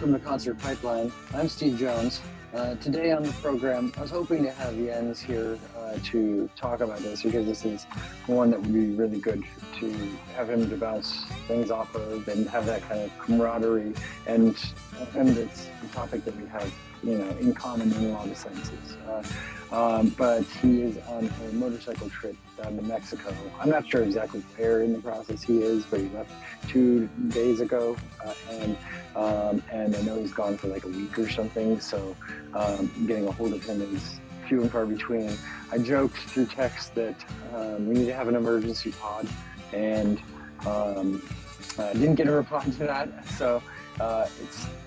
from the Concert Pipeline. I'm Steve Jones. Today on the program, I was hoping to have Jens here to talk about this because this is one that would be really good to have him to bounce things off of and have that kind of camaraderie. And it's a topic that we have, in common in a lot of senses. But he is on a motorcycle trip down to Mexico. I'm not sure exactly where in the process he is, but he left 2 days ago, and I know he's gone for like a week or something. So getting a hold of him is few and far between. I joked through text that we need to have an emergency pod, and didn't get a reply to that. So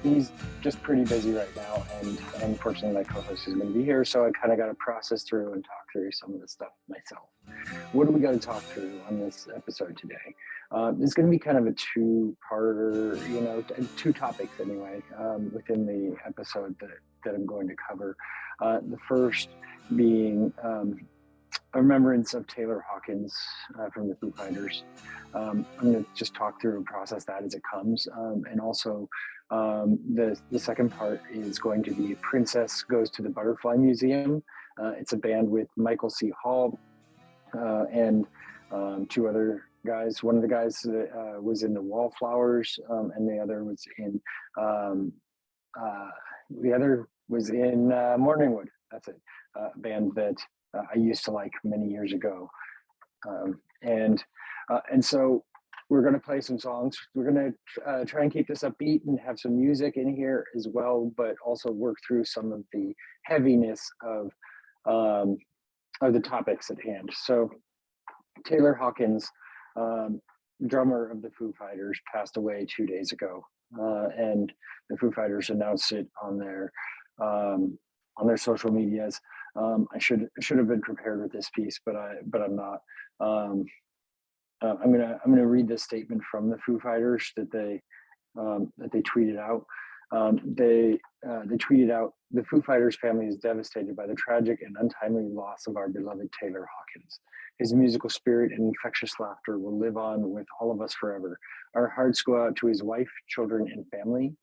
he's just pretty busy right now, and unfortunately my co-host is going to be here, so I kind of got to process through and talk through some of the stuff myself. What do we got to talk through on this episode today? It's going to be kind of a two-parter, two topics anyway, within the episode that I'm going to cover. The first being a remembrance of Taylor Hawkins from the Foo Fighters. I'm going to just talk through and process that as it comes. And also the second part is going to be Princess Goes to the Butterfly Museum. It's a band with Michael C. Hall and two other guys. One of the guys was in the Wallflowers, and the other was in Morningwood. That's it, a band that I used to like many years ago. And so we're going to play some songs. We're going to try and keep this upbeat and have some music in here as well, but also work through some of the heaviness of the topics at hand. So Taylor Hawkins, drummer of the Foo Fighters, passed away 2 days ago, and the Foo Fighters announced it on their social medias. I should have been prepared with this piece, but I'm not. I'm gonna read this statement from the Foo Fighters that they tweeted out. They tweeted out, "The Foo Fighters family is devastated by the tragic and untimely loss of our beloved Taylor Hawkins. His musical spirit and infectious laughter will live on with all of us forever. Our hearts go out to his wife, children, and family.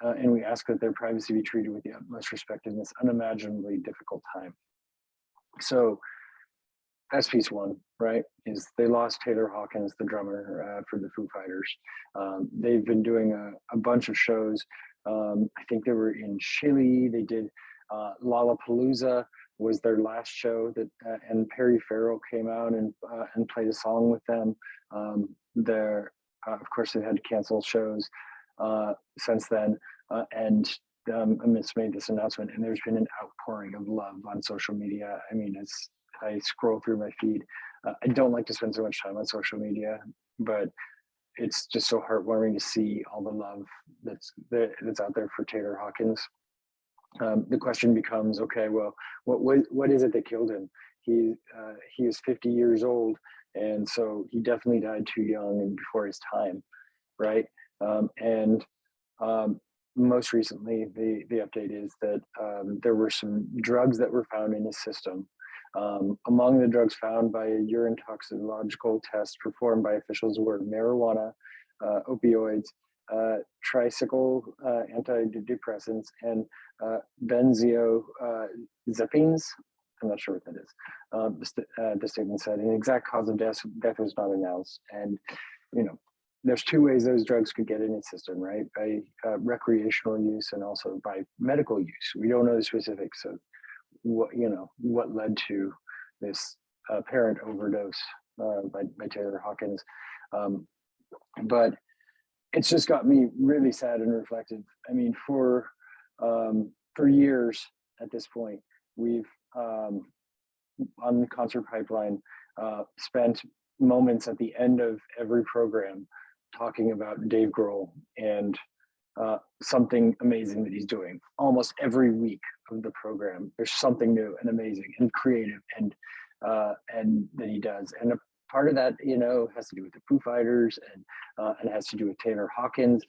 And we ask that their privacy be treated with the utmost respect in this unimaginably difficult time." So that's piece one, right? Is they lost Taylor Hawkins, the drummer for the Foo Fighters. They've been doing a bunch of shows. I think they were in Chile. They did Lollapalooza was their last show, that and Perry Farrell came out and played a song with them. Of course, they've had to cancel shows since then, and Amit's made this announcement, and there's been an outpouring of love on social media. I mean, as I scroll through my feed, I don't like to spend so much time on social media, but it's just so heartwarming to see all the love that's out there for Taylor Hawkins. The question becomes, okay, well, what is it that killed him? He is 50 years old, and so he definitely died too young and before his time, right? Most recently, the update is that there were some drugs that were found in his system. Among the drugs found by a urine toxicological test performed by officials were marijuana, opioids, tricycle antidepressants, and benzodiazepines. I'm not sure what that is. The statement said an exact cause of death was not announced, and there's two ways those drugs could get in its system, right? By recreational use and also by medical use. We don't know the specifics of what led to this apparent overdose by Taylor Hawkins. But it's just got me really sad and reflective. I mean, for years at this point, we've on the Concert Pipeline spent moments at the end of every program talking about Dave Grohl and something amazing that he's doing. Almost every week of the program, there's something new and amazing and creative and that he does. And a part of that, has to do with the Foo Fighters and has to do with Taylor Hawkins.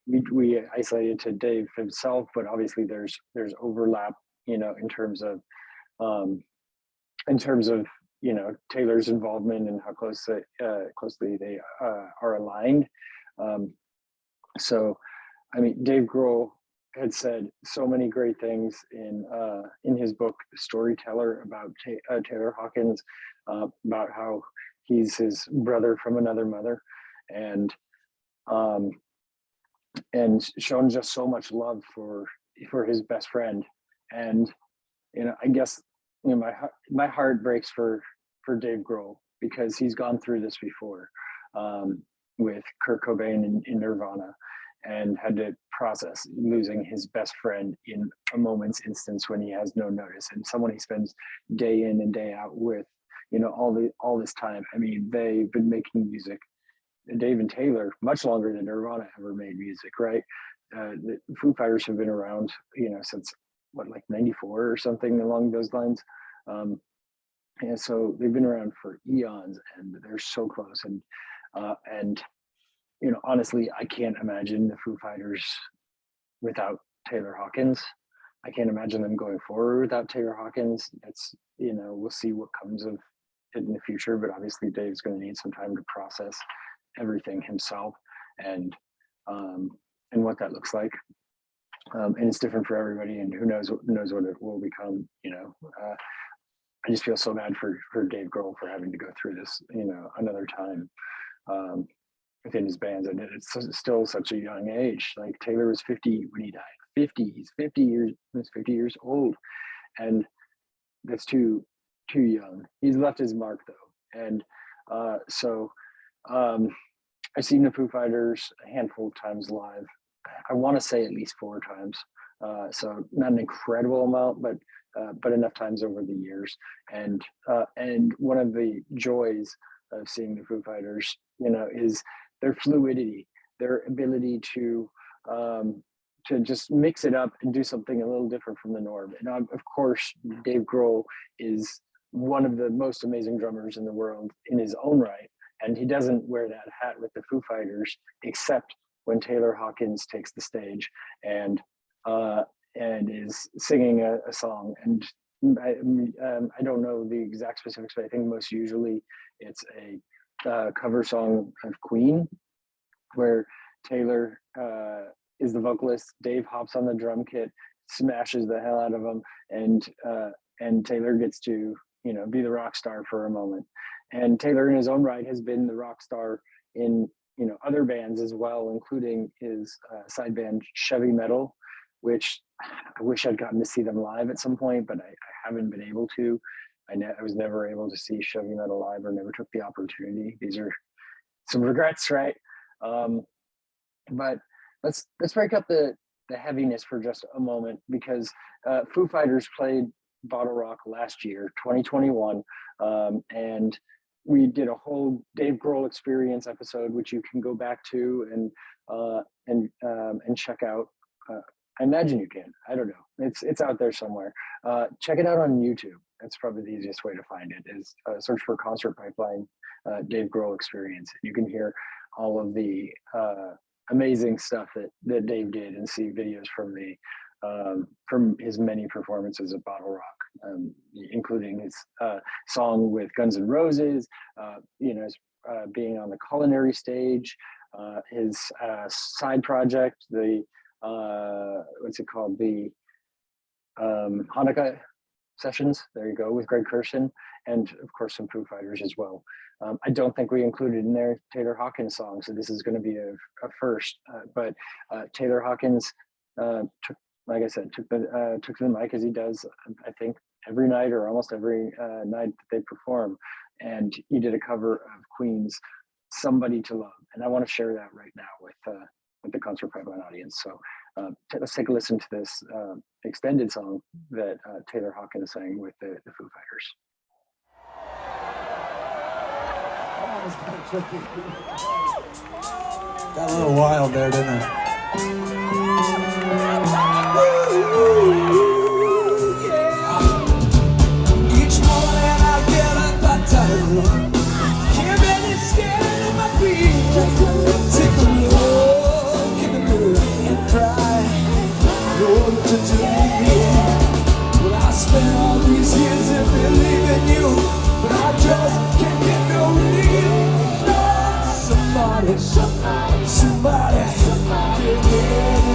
We isolated to Dave himself, but obviously there's overlap, in terms of Taylor's involvement and how closely they are aligned. So I mean, Dave Grohl had said so many great things in his book Storyteller about Taylor Hawkins, about how he's his brother from another mother, and um, and shown just so much love for his best friend. And I guess my heart breaks for Dave Grohl because he's gone through this before, with Kurt Cobain in Nirvana, and had to process losing his best friend in a moment's instance when he has no notice, and someone he spends day in and day out with, all this time. I mean, they've been making music, Dave and Taylor, much longer than Nirvana ever made music, right? The Foo Fighters have been around, since what, like 94 or something along those lines. And so they've been around for eons, and they're so close. And honestly, I can't imagine the Foo Fighters without Taylor Hawkins. I can't imagine them going forward without Taylor Hawkins. It's, we'll see what comes of it in the future, but obviously Dave's going to need some time to process everything himself, and what that looks like. And it's different for everybody, and who knows what it will become. I just feel so bad for Dave Grohl for having to go through this, another time within his bands, and it's still such a young age. Like, Taylor was 50 when he died. 50. He's 50 years old, and that's too young. He's left his mark though, and so I've seen the Foo Fighters a handful of times live. I want to say at least 4 times. So not an incredible amount, but enough times over the years. And one of the joys of seeing the Foo Fighters, is their fluidity, their ability to just mix it up and do something a little different from the norm. And of course, Dave Grohl is one of the most amazing drummers in the world in his own right. And he doesn't wear that hat with the Foo Fighters, except when Taylor Hawkins takes the stage and is singing a song. And I don't know the exact specifics, but I think most usually it's a cover song of Queen, where Taylor is the vocalist. Dave hops on the drum kit, smashes the hell out of him, and Taylor gets to be the rock star for a moment. And Taylor, in his own right, has been the rock star in other bands as well, including his side band Chevy Metal, which I wish I'd gotten to see them live at some point, but I haven't been able to. I was never able to see Chevy Metal live, or never took the opportunity. These are some regrets, right? But let's break up the heaviness for just a moment, because Foo Fighters played Bottle Rock last year, 2021, and we did a whole Dave Grohl experience episode, which you can go back to and check out. I imagine you can. I don't know. It's out there somewhere. Check it out on YouTube. That's probably the easiest way to find it. Is search for Concert Pipeline Dave Grohl experience. You can hear all of the amazing stuff that Dave did, and see videos from his many performances at Bottle Rock, including his song with Guns N' Roses, being on the Culinary stage, his side project, the what's it called, the Hanukkah sessions. There you go, with Greg Kurstin, and of course some Foo Fighters as well. I don't think we included in there Taylor Hawkins song, so this is going to be a first. But Taylor Hawkins took to the mic, as he does, I think, every night, or almost every night that they perform, and he did a cover of Queen's "Somebody to Love," and I want to share that right now with the Concert Pipeline audience. So let's take a listen to this extended song that Taylor Hawkins sang with the Foo Fighters. Got a little wild there, didn't it? Each morning I get up at time, can't really stand on my feet. Take a look in the mirror and cry, know what to do. Well, I spent all these years in believing you, but I just can't get no relief. Somebody, yeah, yeah.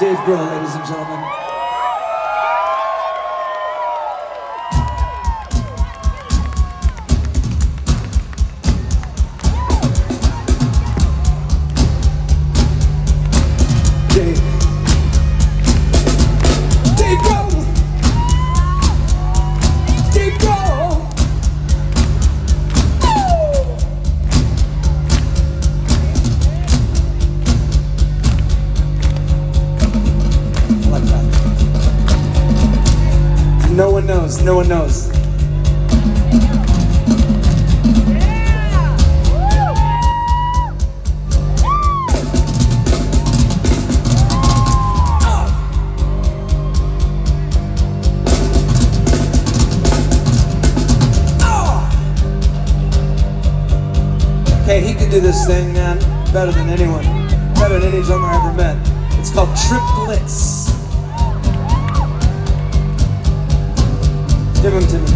Dave Grohl, ladies and gentlemen. No one knows. Okay, he can do this thing, man, better than anyone. Better than any drummer I ever met. It's called triplets. Give him to me.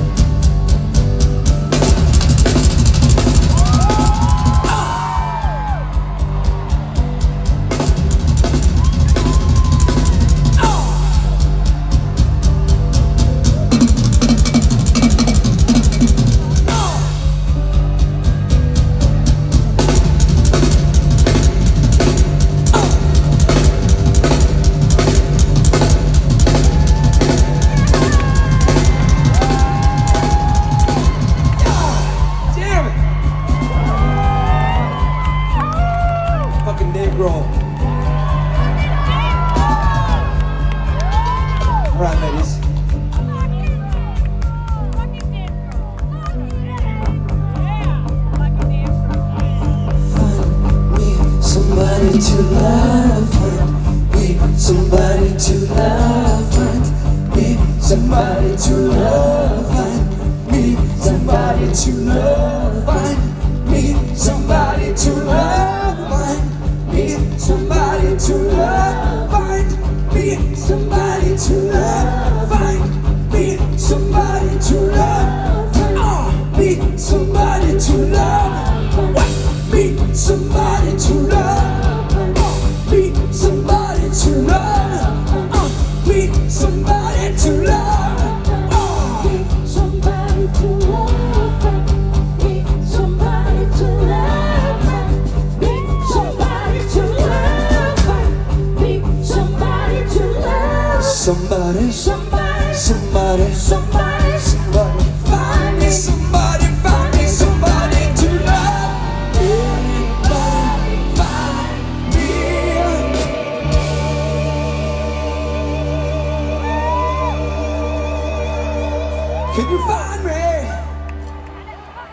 Can you find me?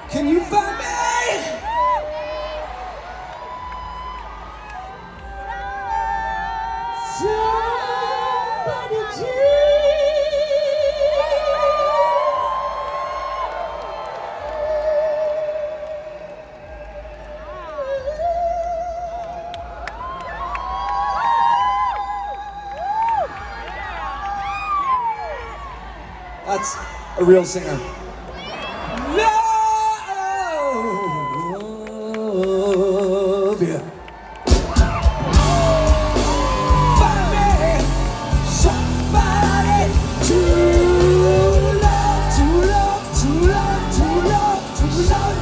Can you find me? Somebody do. That's a real singer. Love you. Find me somebody to love, to love, to love, to love, to love.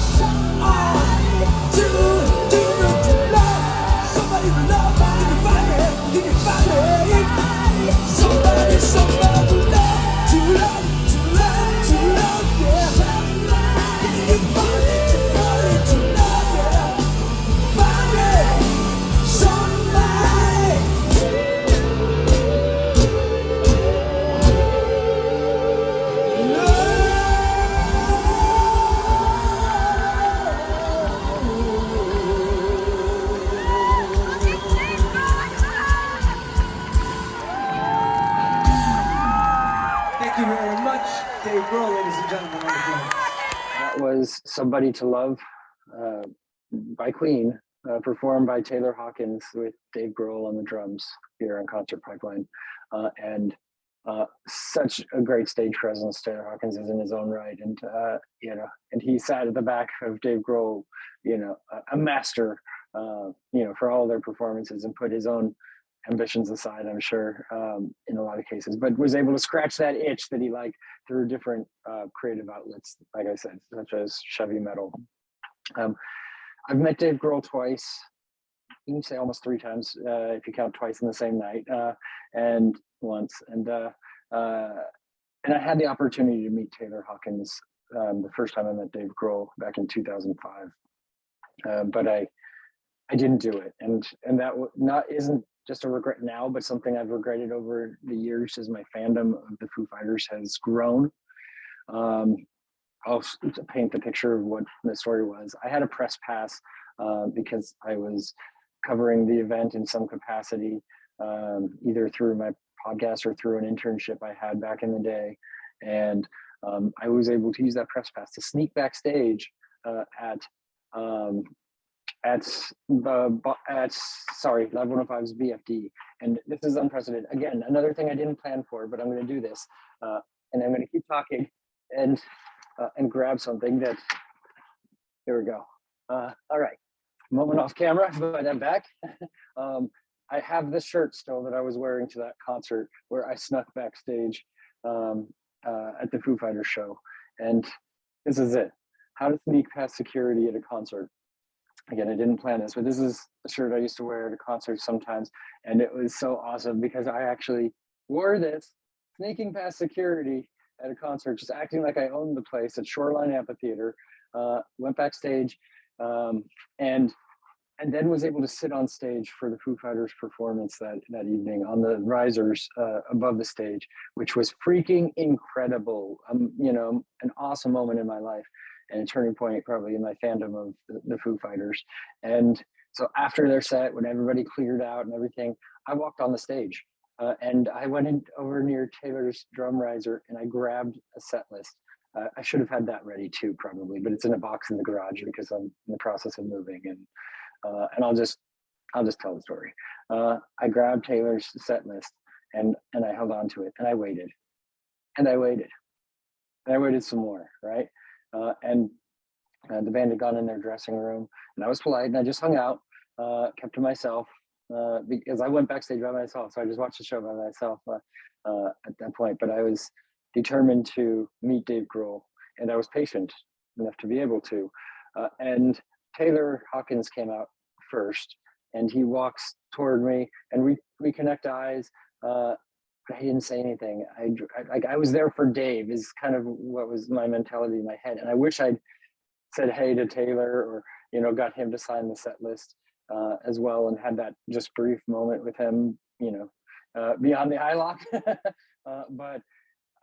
Somebody to love. Can you find me? Somebody to love, to love, to love, to love, yeah. Can you find me? Somebody to love, yeah. Find me somebody. Thank you very much, Dave Grohl, ladies and gentlemen. That was Somebody to Love by Queen, performed by Taylor Hawkins with Dave Grohl on the drums here on Concert Pipeline. And such a great stage presence Taylor Hawkins is in his own right, and and he sat at the back of Dave Grohl, a master, for all their performances, and put his own ambitions aside, I'm sure, in a lot of cases, but was able to scratch that itch that he liked through different creative outlets, like I said, such as Chevy Metal. I've met Dave Grohl twice. You can say almost three times if you count twice in the same night, and once. And I had the opportunity to meet Taylor Hawkins the first time I met Dave Grohl back in 2005, but I didn't do it, and that isn't just a regret now, but something I've regretted over the years as my fandom of the Foo Fighters has grown. I'll paint the picture of what the story was. I had a press pass because I was covering the event in some capacity, either through my podcast or through an internship I had back in the day. And I was able to use that press pass to sneak backstage at Live 105's BFD. And this is unprecedented. Again, another thing I didn't plan for, but I'm going to do this. And I'm going to keep talking and grab something that, here we go. All right, moment off camera, but I'm back. I have this shirt still that I was wearing to that concert where I snuck backstage at the Foo Fighters show. And this is it. How to sneak past security at a concert. Again, I didn't plan this, but this is a shirt I used to wear at a concert sometimes. And it was so awesome because I actually wore this, sneaking past security at a concert, just acting like I owned the place at Shoreline Amphitheater, went backstage, and then was able to sit on stage for the Foo Fighters performance that evening on the risers above the stage, which was freaking incredible. An awesome moment in my life and a turning point probably in my fandom of the Foo Fighters. And so after their set, when everybody cleared out and everything, I walked on the stage and I went in over near Taylor's drum riser and I grabbed a set list. I should have had that ready too, probably, but it's in a box in the garage because I'm in the process of moving, and I'll just tell the story. I grabbed Taylor's set list and I held on to it and I waited and I waited and I waited some more, right? And the band had gone in their dressing room and I was polite and I just hung out, kept to myself because I went backstage by myself. So I just watched the show by myself at that point, but I was determined to meet Dave Grohl and I was patient enough to be able to. And Taylor Hawkins came out first and he walks toward me and we connect eyes. But he didn't say anything. I was there for Dave is kind of what was my mentality in my head. And I wish I'd said hey to Taylor or, got him to sign the set list as well and had that just brief moment with him, beyond the eye lock. But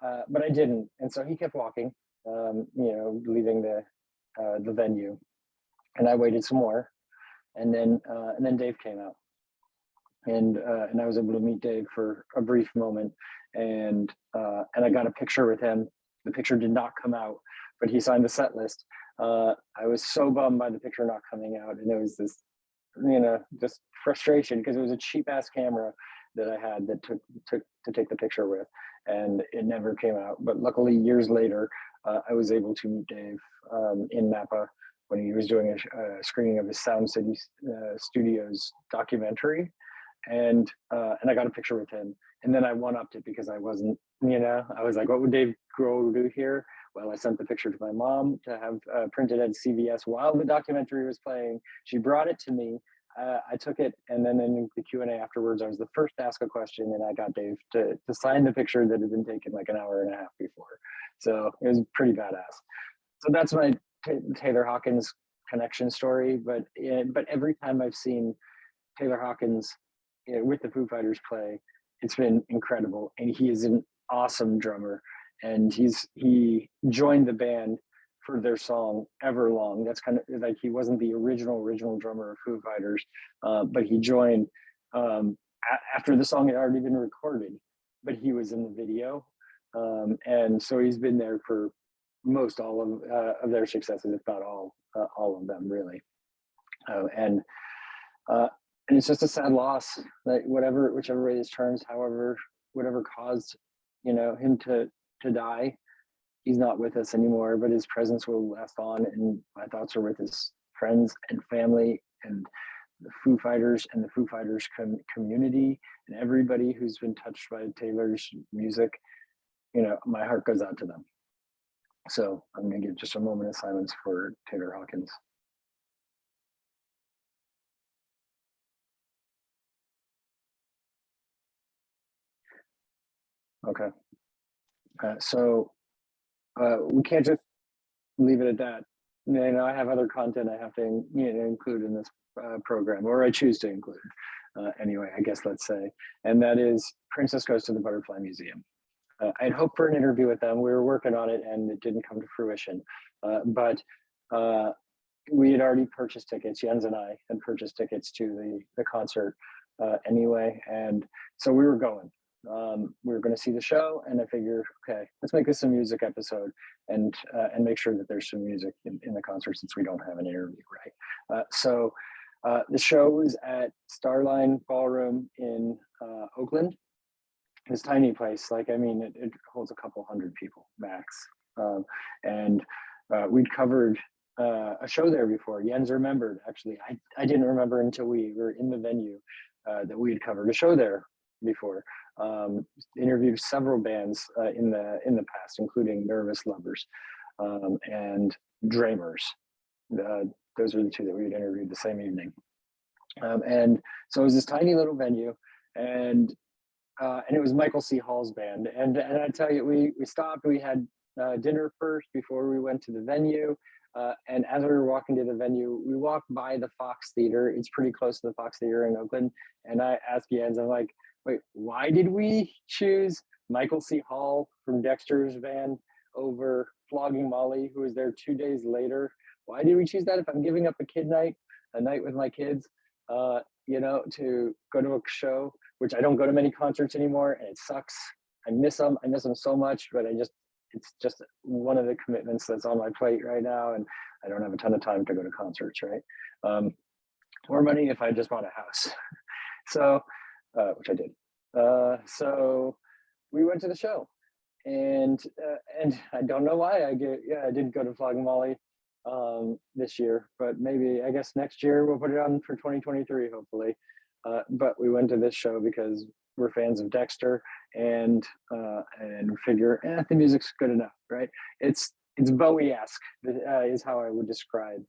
I didn't. And so he kept walking, leaving the venue. And I waited some more. And then Dave came out. And I was able to meet Dave for a brief moment, and I got a picture with him. The picture did not come out, but he signed the set list. I was so bummed by the picture not coming out, and it was this, just frustration because it was a cheap ass camera that I had that took to take the picture with, and it never came out. But luckily, years later, I was able to meet Dave in Napa when he was doing a screening of his Sound City Studios documentary. And I got a picture with him, and then I one-upped it because I wasn't, I was like, what would Dave Grohl do here? Well, I sent the picture to my mom to have printed at CVS while the documentary was playing. She brought it to me. I took it, and then in the Q&A afterwards, I was the first to ask a question, and I got Dave to sign the picture that had been taken like an hour and a half before. So it was pretty badass. So that's my Taylor Hawkins connection story. But every time I've seen Taylor Hawkins with the Foo Fighters play, it's been incredible, and he is an awesome drummer. And he joined the band for their song Everlong. That's kind of like he wasn't the original drummer of Foo Fighters, but he joined after the song had already been recorded, but he was in the video, and so he's been there for most all of their successes, if not all of them, really. And it's just a sad loss that whichever way this turns, however, whatever caused him to die. He's not with us anymore, but his presence will last on, and my thoughts are with his friends and family and the Foo Fighters and the Foo Fighters community and everybody who's been touched by Taylor's music. My heart goes out to them. So I'm going to give just a moment of silence for Taylor Hawkins. Okay. So we can't just leave it at that. I have other content I have to include in this program, or I choose to include. Anyway, I guess let's say, and that is Princess Goes to the Butterfly Museum. I'd hoped for an interview with them. We were working on it, and it didn't come to fruition. But we had already purchased tickets. Jens and I had purchased tickets to the concert anyway, and so we were going. We were going to see the show, and I figured, okay, let's make this a music episode and make sure that there's some music in the concert since we don't have an interview, right? So the show was at Starline Ballroom in Oakland. This tiny place, it holds a couple hundred people max. And we'd covered a show there before. Jens remembered, actually. I didn't remember until we were in the venue that we had covered a show there before. Interviewed several bands in the past, including Nervous Lovers and Dreamers. Those are the two that we had interviewed the same evening. And so it was this tiny little venue, and it was Michael C. Hall's band. And I tell you, we stopped. We had dinner first before we went to the venue. And as we were walking to the venue, we walked by the Fox Theater. It's pretty close to the Fox Theater in Oakland. And I asked Jens, I'm like, wait, why did we choose Michael C. Hall from Dexter's band over Flogging Molly, who was there 2 days later? Why did we choose that if I'm giving up a night with my kids, to go to a show, which I don't go to many concerts anymore, and it sucks. I miss them so much, but it's just one of the commitments that's on my plate right now, and I don't have a ton of time to go to concerts, right? More money if I just bought a house. So, which I did. So we went to the show, and I don't know why I did go to Flogging Molly this year, but maybe, I guess next year we'll put it on for 2023, hopefully. But we went to this show because we're fans of Dexter, and figure the music's good enough, right? It's Bowie-esque is how I would describe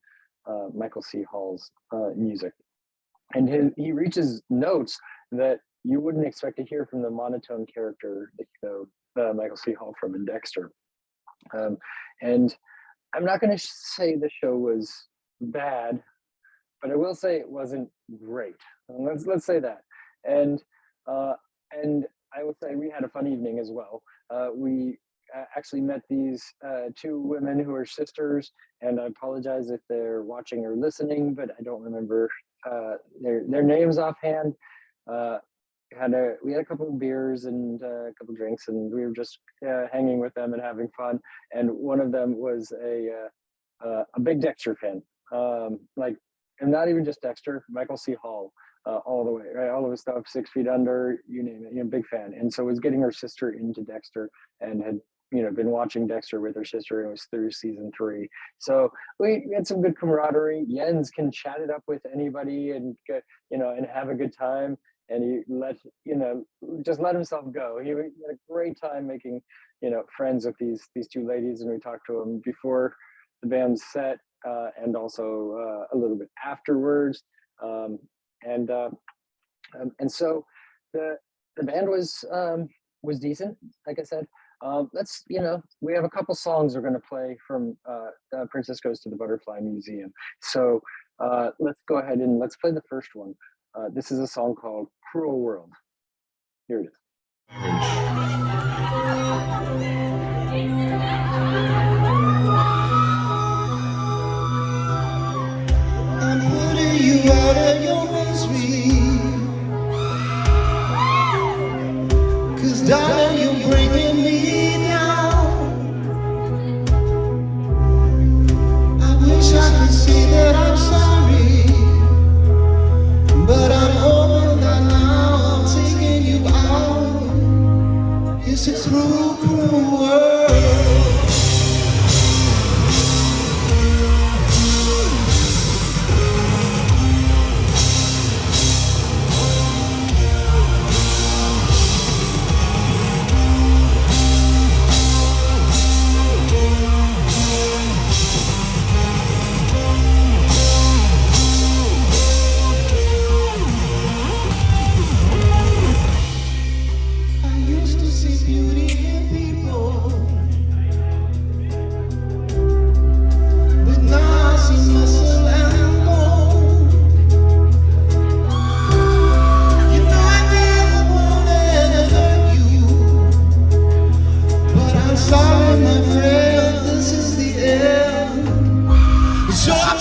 Michael C. Hall's music, and he reaches notes that you wouldn't expect to hear from the monotone character that Michael C. Hall from in Dexter. And I'm not going to say the show was bad, but I will say it wasn't great. Let's say that. And I will say we had a fun evening as well. We actually met these two women who are sisters, and I apologize if they're watching or listening, but I don't remember their names offhand. We had a couple of beers and a couple of drinks, and we were just hanging with them and having fun. And one of them was a big Dexter fan, and not even just Dexter, Michael C. Hall, all the way, right? All of his stuff, 6 Feet Under, you name it, big fan. And so was getting her sister into Dexter, and had been watching Dexter with her sister, and it was through season 3. So we had some good camaraderie. Jens can chat it up with anybody and get, and have a good time. And he just let himself go. He had a great time making, friends with these two ladies. And we talked to him before the band's set, and also a little bit afterwards. And so the band was decent, like I said. We have a couple songs we're going to play from Princess Goes to the Butterfly Museum. So let's go ahead and let's play the first one. This is a song called Cruel World. Here it is. I'm putting you out of your misery, 'cause darling, you're bringing me down. I wish I could say that I'm sorry, but I'm over that now. I'm taking you out. It's a cruel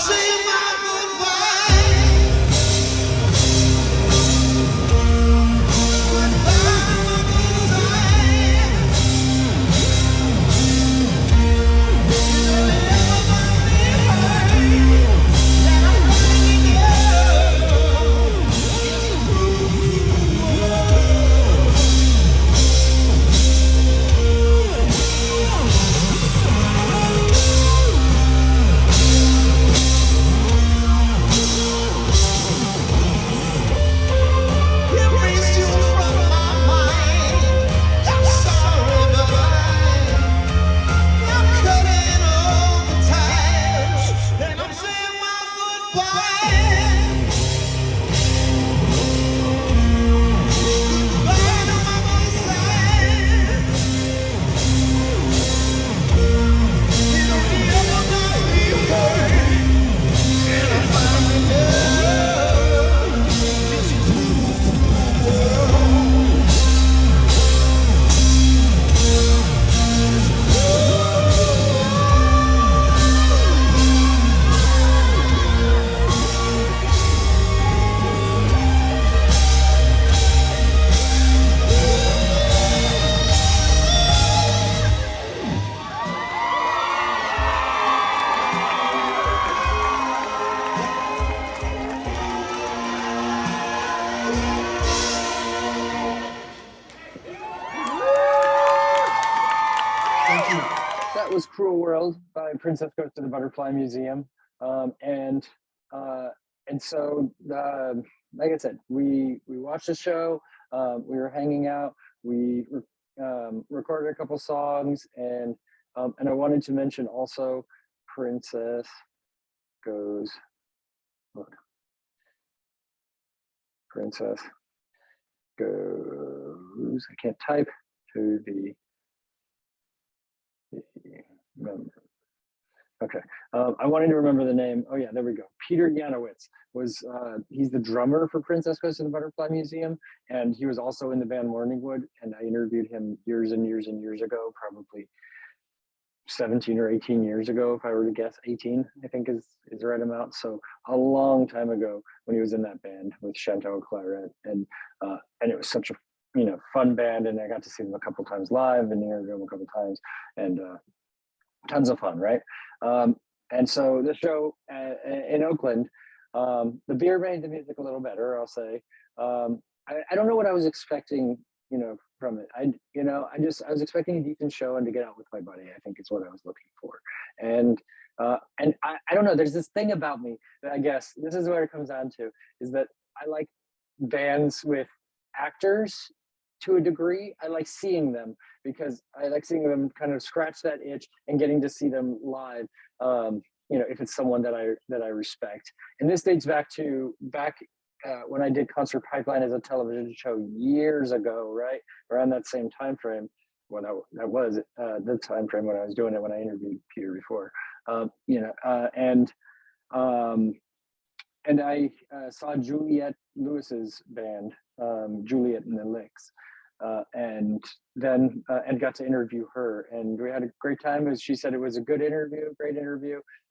saying my goodbye. That was Cruel World by Princess Goes to the Butterfly Museum. And so, like I said, we watched the show, we were hanging out, we recorded a couple songs, and I wanted to mention also Princess Goes, look, Princess Goes, I can't type, to the okay. I wanted to remember the name. Oh yeah, there we go. Peter Yanowitz was, he's the drummer for Princess Goes to the Butterfly Museum, and he was also in the band Morningwood, and I interviewed him years and years and years ago, probably 17 or 18 years ago, if I were to guess. 18, I think is the right amount. So a long time ago when he was in that band with Chantal Claret, and it was such a fun band, and I got to see them a couple times live and interview them a couple times, and tons of fun, right? And so the show in Oakland, the beer made the music a little better, I'll say. I don't know what I was expecting, from it. I was expecting a decent show and to get out with my buddy, I think is what I was looking for. And I don't know, there's this thing about me that I guess this is where it comes down to, is that I like bands with actors to a degree. I like seeing them because I like seeing them kind of scratch that itch and getting to see them live. If it's someone that I respect. And this dates back when I did Concert Pipeline as a television show years ago, right around that same time frame. Well, that was the time frame when I was doing it, when I interviewed Peter before. And I saw Juliette Lewis's band, Juliet and the Licks, and then got to interview her, and we had a great time. She said it was a great interview,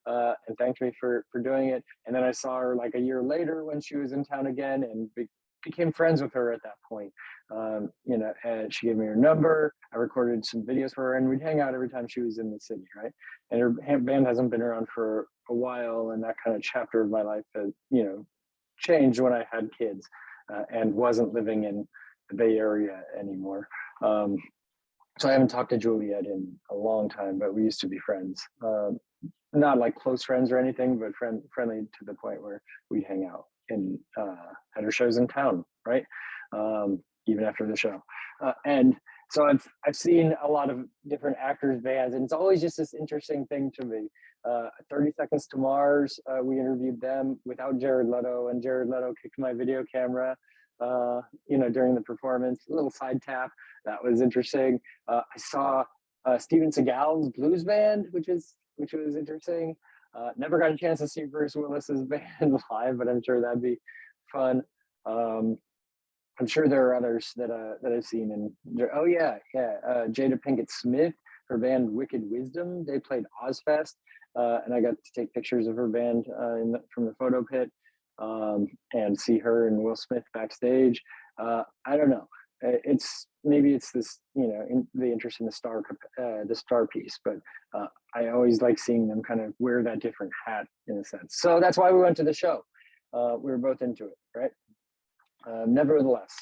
and thanked me for doing it. And then I saw her like a year later when she was in town again, and became friends with her at that point. And she gave me her number. I recorded some videos for her, and we'd hang out every time she was in the city, right? And her band hasn't been around for a while, and that kind of chapter of my life has, changed when I had kids, and wasn't living in the Bay Area anymore. So I haven't talked to Juliet in a long time, but we used to be friends. Not like close friends or anything, but friendly to the point where we'd hang out and at her shows in town, right? Even after the show. And so I've seen a lot of different actors' bands, and it's always just this interesting thing to me. 30 Seconds to Mars, we interviewed them without Jared Leto, and Jared Leto kicked my video camera, during the performance. A little side tap, that was interesting. I saw Steven Seagal's blues band, which was interesting. Never got a chance to see Bruce Willis's band live, but I'm sure that'd be fun. I'm sure there are others that I've seen. And Jada Pinkett Smith her band Wicked Wisdom. They played Ozfest, and I got to take pictures of her band from the photo pit, and see her and Will Smith backstage. I don't know. Maybe it's this, the interest in the star piece, but I always like seeing them kind of wear that different hat in a sense. So that's why we went to the show. We were both into it, right? Nevertheless,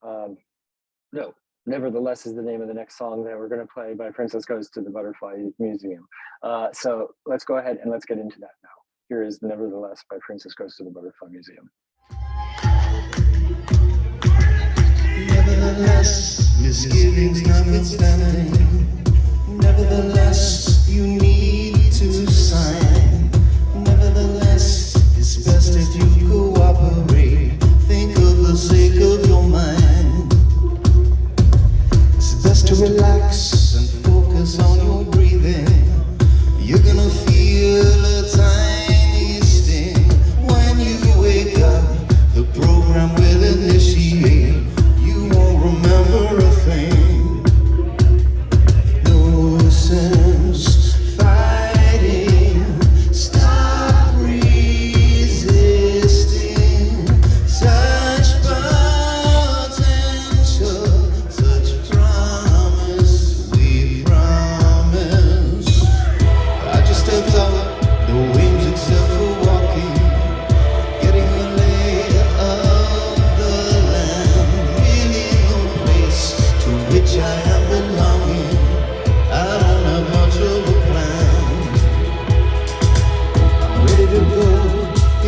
no, Nevertheless is the name of the next song that we're going to play by Princess Goes to the Butterfly Museum. So let's go ahead and let's get into that now. Here is Nevertheless by Princess Goes to the Butterfly Museum. Nevertheless, misgivings notwithstanding, nevertheless, you need to sign. Nevertheless, it's best if you cooperate. Think of the sake of your mind. It's best to relax and focus on your breathing. You're gonna feel a tiny sting when you wake up. The program will initiate. You won't remember a thing. No sense fighting. Stop resisting. Such potential, such promise. We promise. I just stepped out the wings except for walking. Getting a lay of the land, really no place to which I am belonging. I don't have much of a plan. I'm ready to go,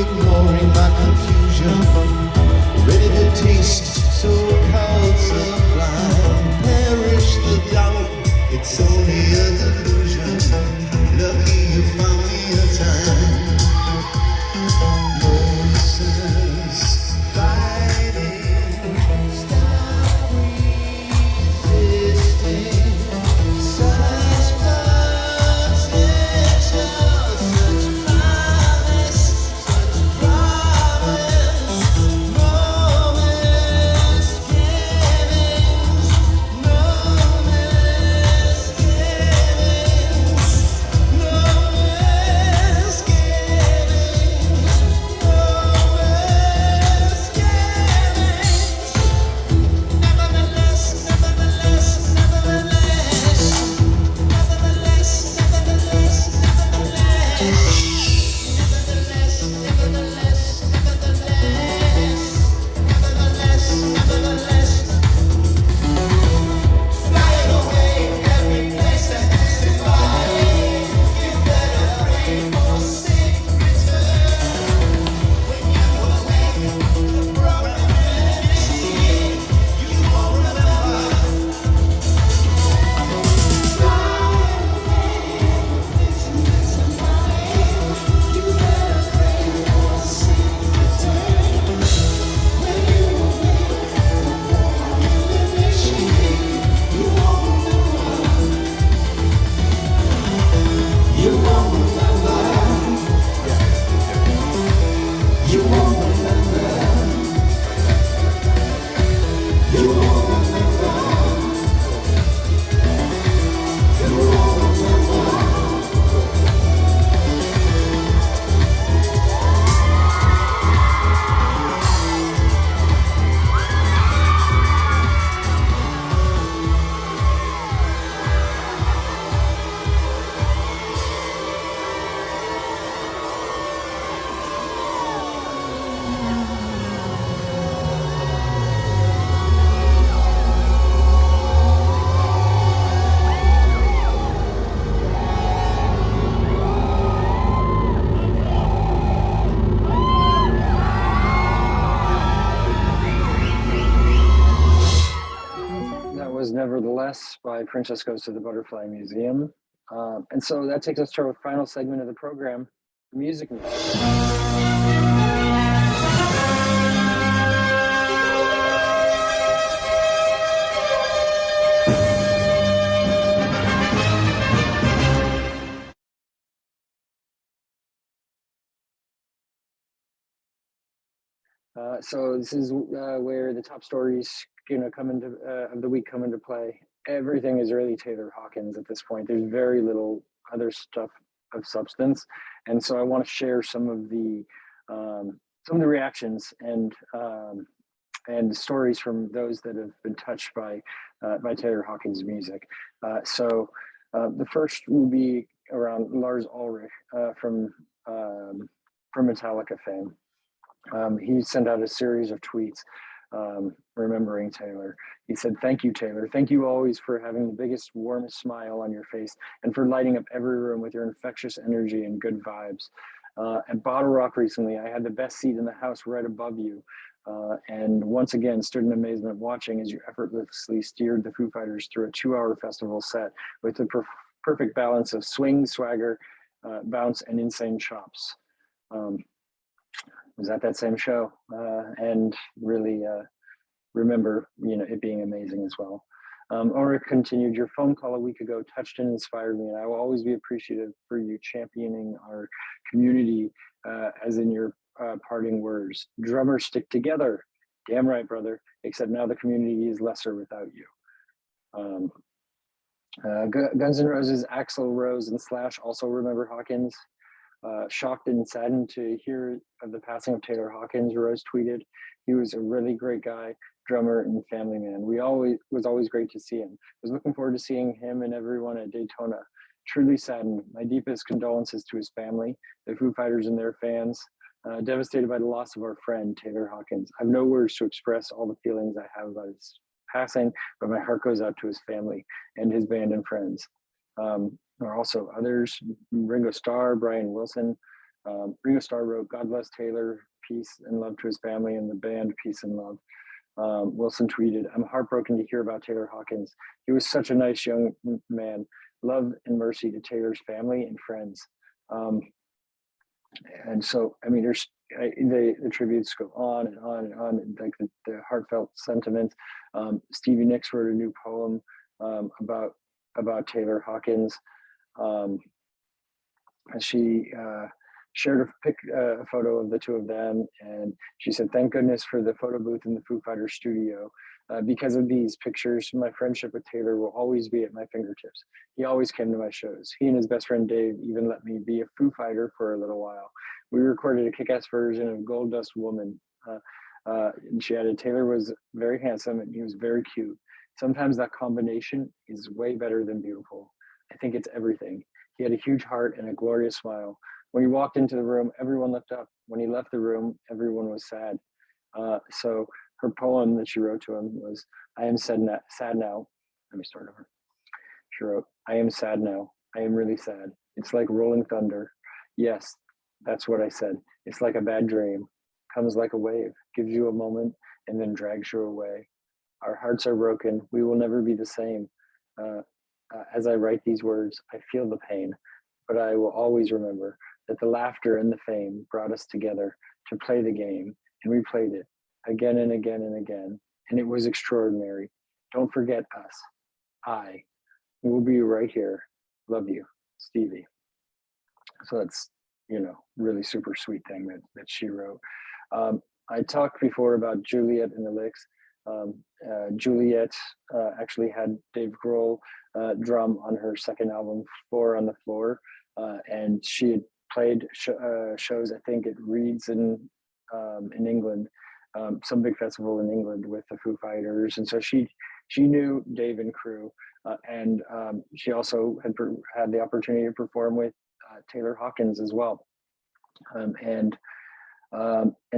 ignoring my confusion. Ready to taste, so called sublime. Perish the doubt, it's only a delusion. Lucky you found me a time. No sense fighting. Stop resisting. Such potential, such promise, such promise. No misgivings, no misgivings, no Nevertheless by Princess Goes to the Butterfly Museum. And so that takes us to our final segment of the program, Music News. So this is where the top stories, come into of the week come into play. everything is really Taylor Hawkins at this point. There's very little other stuff of substance, and so I want to share some of the reactions and stories from those that have been touched by Taylor Hawkins' music. The first will be around Lars Ulrich from Metallica fame. He sent out a series of tweets remembering Taylor. He said, "Thank you, Taylor. Thank you always for having the biggest, warmest smile on your face and for lighting up every room with your infectious energy and good vibes. At Bottle Rock recently, I had the best seat in the house right above you. And once again, stood in amazement watching as you effortlessly steered the Foo Fighters through a 2-hour festival set with the perfect balance of swing, swagger, bounce, and insane chops." Was at that same show and really remember it being amazing as well. Ulrich continued, "Your phone call a week ago touched and inspired me, and I will always be appreciative for you championing our community as in your parting words. Drummers stick together. Damn right, brother. Except now the community is lesser without you." Guns N' Roses, Axl Rose, and Slash also remember Hawkins. Shocked and saddened to hear of the passing of Taylor Hawkins, Rose tweeted, "He was a really great guy, drummer, and family man. Was always great to see him. Was looking forward to seeing him and everyone at Daytona. Truly saddened. My deepest condolences to his family, the Foo Fighters and their fans. Devastated by the loss of our friend, Taylor Hawkins. I have no words to express all the feelings I have about his passing, but my heart goes out to his family and his band and friends." There are also others, Ringo Starr, Brian Wilson. Ringo Starr wrote, "God bless Taylor, peace and love to his family and the band, peace and love." Wilson tweeted, "I'm heartbroken to hear about Taylor Hawkins. He was such a nice young man. Love and mercy to Taylor's family and friends." And so, I mean, the tributes go on and on and on, and like the heartfelt sentiments. Stevie Nicks wrote a new poem about Taylor Hawkins. She shared a photo of the two of them, and she said, "Thank goodness for the photo booth in the Foo Fighters studio. Because of these pictures, my friendship with Taylor will always be at my fingertips. He always came to my shows. He and his best friend Dave even let me be a Foo Fighter for a little while. We recorded a kick-ass version of Gold Dust Woman." And she added, "Taylor was very handsome and he was very cute. Sometimes that combination is way better than beautiful. I think it's everything. He had a huge heart and a glorious smile. When he walked into the room, everyone looked up. When he left the room, everyone was sad." So her poem that she wrote to him was, "I am sad now." Let me start over. She wrote, "I am sad now. I am really sad. It's like rolling thunder. Yes, that's what I said. It's like a bad dream. Comes like a wave, gives you a moment, and then drags you away. Our hearts are broken. We will never be the same. As I write these words, I feel the pain, but I will always remember that the laughter and the fame brought us together to play the game, and we played it again and again and again, and it was extraordinary. Don't forget us. I will be right here. Love you, Stevie." So that's, really super sweet thing that she wrote. I talked before about Juliet and the Licks. Juliet actually had Dave Grohl drum on her second album, Four on the Floor, and she had played shows, I think, at Reed's in England, some big festival in England with the Foo Fighters, and so she knew Dave and crew, and she also had the opportunity to perform with Taylor Hawkins as well, and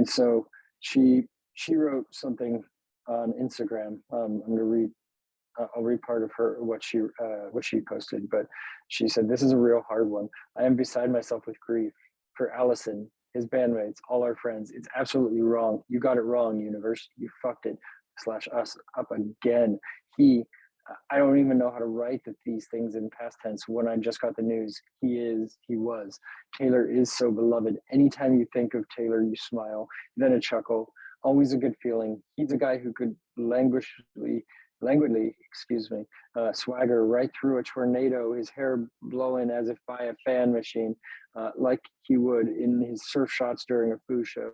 so she wrote something on Instagram. I'm going to read. I'll read part of what she posted, but she said, "This is a real hard one. I am beside myself with grief for Allison, his bandmates, all our friends. It's absolutely wrong. You got it wrong, universe. You fucked it / us up again. I don't even know how to write these things in past tense when I just got the news. He was. Taylor is so beloved. Anytime you think of Taylor, you smile, then a chuckle. Always a good feeling. He's a guy who could languidly, swagger right through a tornado, his hair blowing as if by a fan machine, like he would in his surf shots during a Foo show,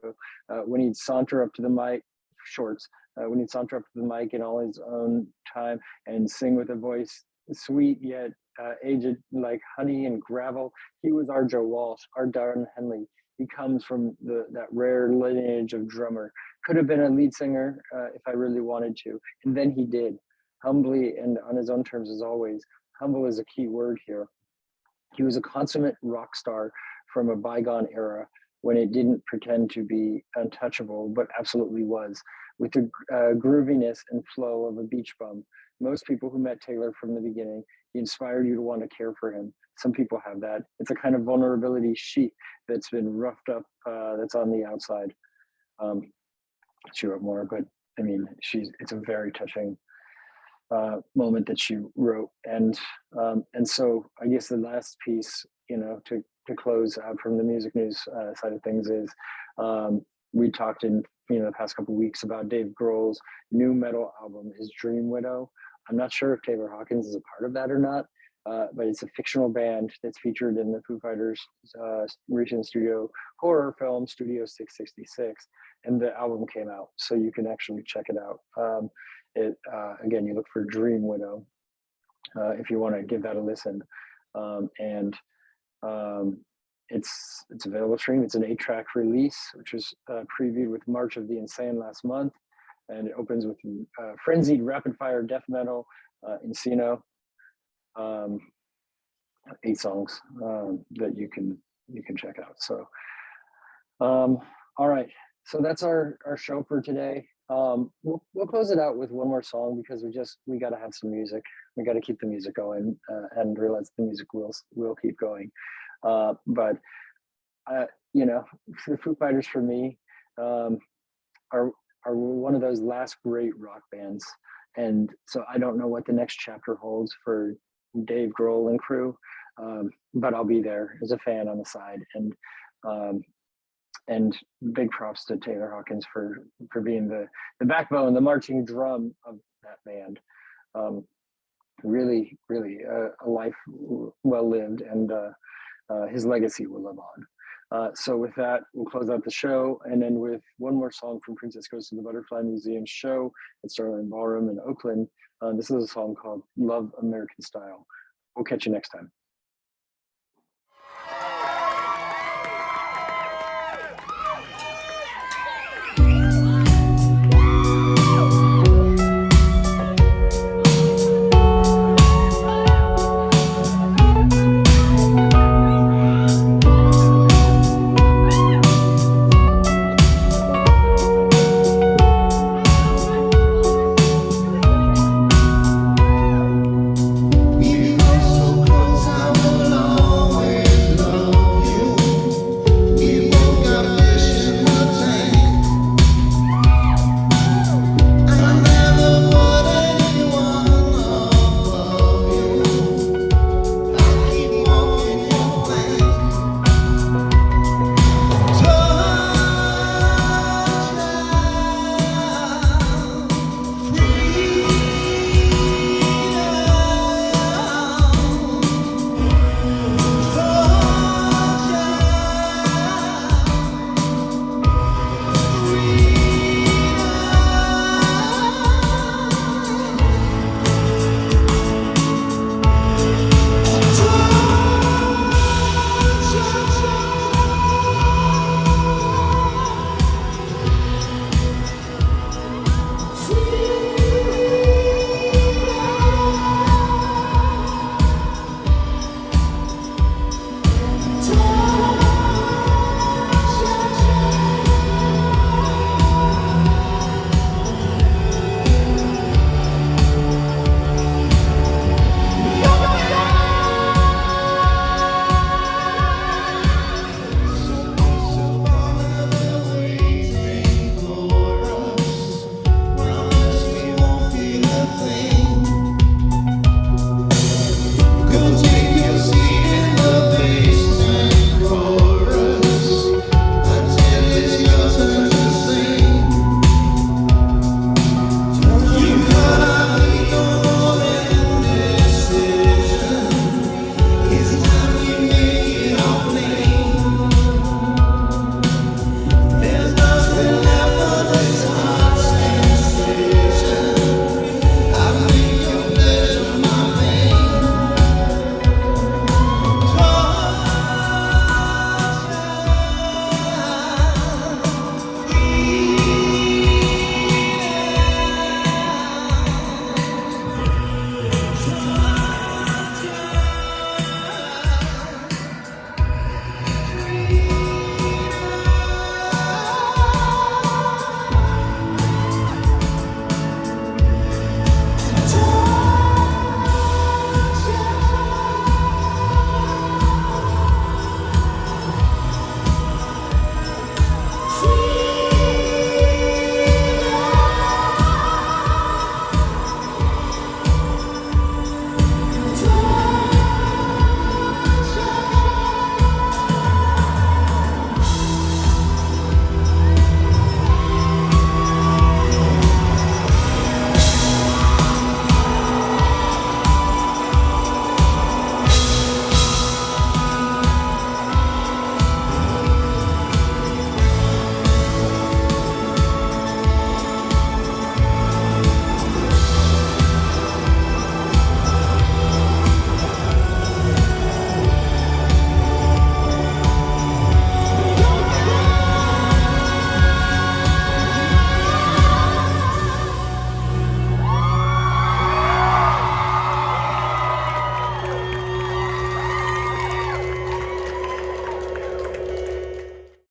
when he'd saunter up to the mic, shorts, when he'd saunter up to the mic in all his own time and sing with a voice sweet yet aged like honey and gravel. He was our Joe Walsh, our Darren Henley. He comes from that rare lineage of drummer. Could have been a lead singer if I really wanted to, and then he did, humbly and on his own terms as always. Humble is a key word here. He was a consummate rock star from a bygone era when it didn't pretend to be untouchable, but absolutely was, with the grooviness and flow of a beach bum. Most people who met Taylor from the beginning, he inspired you to want to care for him. Some people have that. It's a kind of vulnerability sheet that's been roughed up, that's on the outside. She wrote more, but I mean, it's a very touching moment that she wrote. And so I guess the last piece, to close out from the music news side of things is we talked in the past couple of weeks about Dave Grohl's new metal album, his Dream Widow. I'm not sure if Taylor Hawkins is a part of that or not, but it's a fictional band that's featured in the Foo Fighters' recent studio horror film, Studio 666, and the album came out, so you can actually check it out. Again, you look for Dream Widow if you want to give that a listen, and it's available to stream. It's an 8-track release, which was previewed with March of the Insane last month, and it opens with frenzied rapid fire death metal, Encino. 8 songs that you can check out. So all right, so that's our show for today. We'll close it out with one more song because we got to have some music. We got to keep the music going and realize the music will keep going. But the Foo Fighters for me are one of those last great rock bands, and so I don't know what the next chapter holds for Dave Grohl and crew, but I'll be there as a fan on the side, and big props to Taylor Hawkins for being the backbone, the marching drum of that band. Really a life well lived, and his legacy will live on. So with that, we'll close out the show, and then with one more song from Princess Goes to the Butterfly Museum show at Starline Ballroom in Oakland. This is a song called Love American Style. We'll catch you next time.